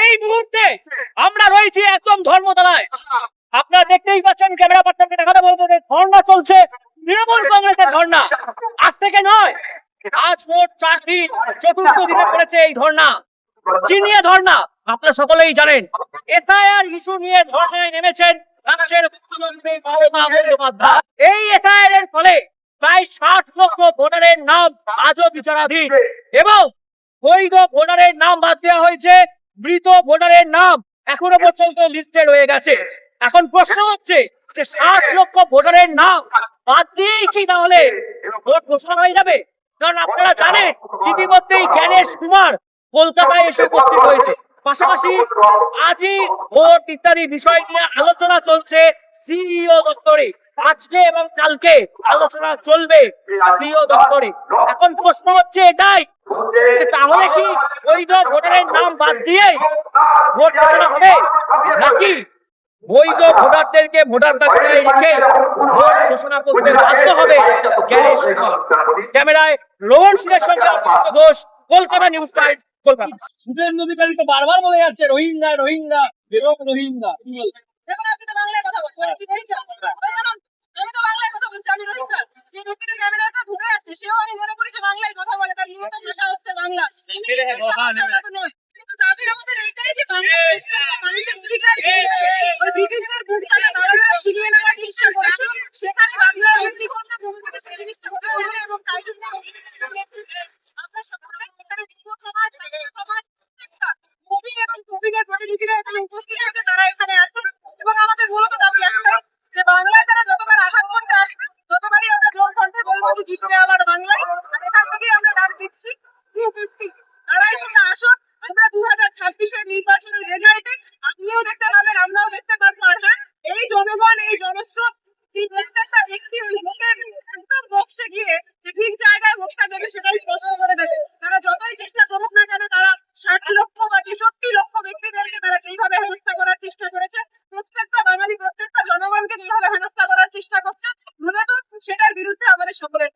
এই মুহূর্তে আমরা রয়েছি একদম ধর্মতলায়। আপনারা দেখতেই পাচ্ছেন, ক্যামেরা পার্টনারকে দেখাতে বলবো যে ধর্ণা চলছে, তৃণমূল কংগ্রেসের ধর্ণা। আজ থেকে নয়, আজ মোট 4 দিন, চতুর্থ দিনে পড়েছে এই ধর্ণা। কি নিয়ে ধর্ণা আপনারা সকলেই জানেন। এসআইআর ইস্যু নিয়ে ধর্ণায় নেমেছেন রাজ্যের মুখ্যমন্ত্রী মমতা বন্দ্যোপাধ্যায়। এই এসআইআর এর ফলে প্রায় 60 লক্ষ ভোটারের নাম আজও বিচারাধীন এবং বৈধ ভোটারের নাম বাদ দেওয়া হয়েছে, মৃত ভোটারের নাম এখনো পর্যন্ত লিস্টে রয়ে গেছে। এখন প্রশ্ন হচ্ছে যে 60 লক্ষ ভোটারের নাম বাদ দিয়েই কি তাহলে ভোট ঘোষণা হয়ে যাবে? কারণ আপনারা জানেন ইতিমধ্যেই জ্ঞানেশ কুমার কলকাতায় এসে উপস্থিত হয়েছে। পাশাপাশি আজই ভোট ইত্যাদি বিষয় নিয়ে আলোচনা চলছে সিইও দপ্তরে। আজকে এবং কালকে আলোচনা চলবে সিইও দপ্তরে। এখন প্রশ্ন হচ্ছে এটাই যে তাহলে কি বৈধ ভোটারের নাম বাদ দিয়ে ভোট ঘোষণা হবে, নাকি বৈধ ভোটারদেরকে ভোটার তালিকায় রেখে ভোট ঘোষণা করতে বাধ্য হবে জ্ঞানেশ কুমার? ক্যামেরায় রোহন সিংহের সঙ্গে অর্পিত ঘোষ, কলকাতা নিউজ টাইমস, কলকাতা। শুভেন্দু অধিকারী তো বারবার বলে যাচ্ছে রোহিঙ্গা রোহিঙ্গা বেরোক রোহিঙ্গা। দেখুন, আপনি তো বাংলায় কথা বলছেন, কি বলছেন? আমি তো বাংলায় কথা বলছি, আমি রোহিঙ্গা। যে ব্যক্তিটা ক্যামেরাটা ধরে আছে সেও আমি মনে করি যে বাংলায় কথা বলে, তার মূলত ভাষা হচ্ছে বাংলা। কিন্তু দাবি আমাদের এটাই যে বাংলার মানুষের অধিকার, ওই ব্রিটিশদের বুট চালা নাড়ানোর ছিনিয়ে নেওয়ার চেষ্টা করেছে, সেখানে বাংলার অগ্নিকর্ণ ভূমিকাতে সেই জিনিসটা হতে হবে। এবং তাই জন্য আমরা সকলে এখানে যুব সমাজ, ছাত্র সমাজ, প্রত্যেকটা কবি এবং কবিদের প্রতিনিধিরা এখানে উপস্থিত আছে, তারা এখানে আছে। এবং আমাদের মূলত দাবি একটাই যে বাংলায় তারা যতবার আঘাত করতে আসবে ততবারই আমরা জোর কণ্ঠে বলবো যে জিতবে আবার বাংলায়। আর এখান থেকেই আমরা ডাক দিচ্ছি 250 250টা আসন আমরা 2026-এর নির্বাচনের রেজাল্টে আপনিও দেখতে পাবেন, আমরাও দেখতে পারবো। আর হ্যাঁ, এই জনগণ, এই জনস্রোত, যে প্রত্যেকটা ব্যক্তি ওই ভোটের একদম বক্সে গিয়ে যে ঠিক জায়গায় ভোটটা দেবে সেটাই স্পষ্ট করে দেবে। তারা যতই চেষ্টা করুক না কেন, তারা 60 লক্ষ বা 63 লক্ষ ব্যক্তিদেরকে তারা যেইভাবে হেনস্থা করার চেষ্টা করেছে, প্রত্যেকটা বাঙালি, প্রত্যেকটা জনগণকে যেভাবে হেনস্থা করার চেষ্টা করছে, মূলত সেটার বিরুদ্ধে আমাদের সকলের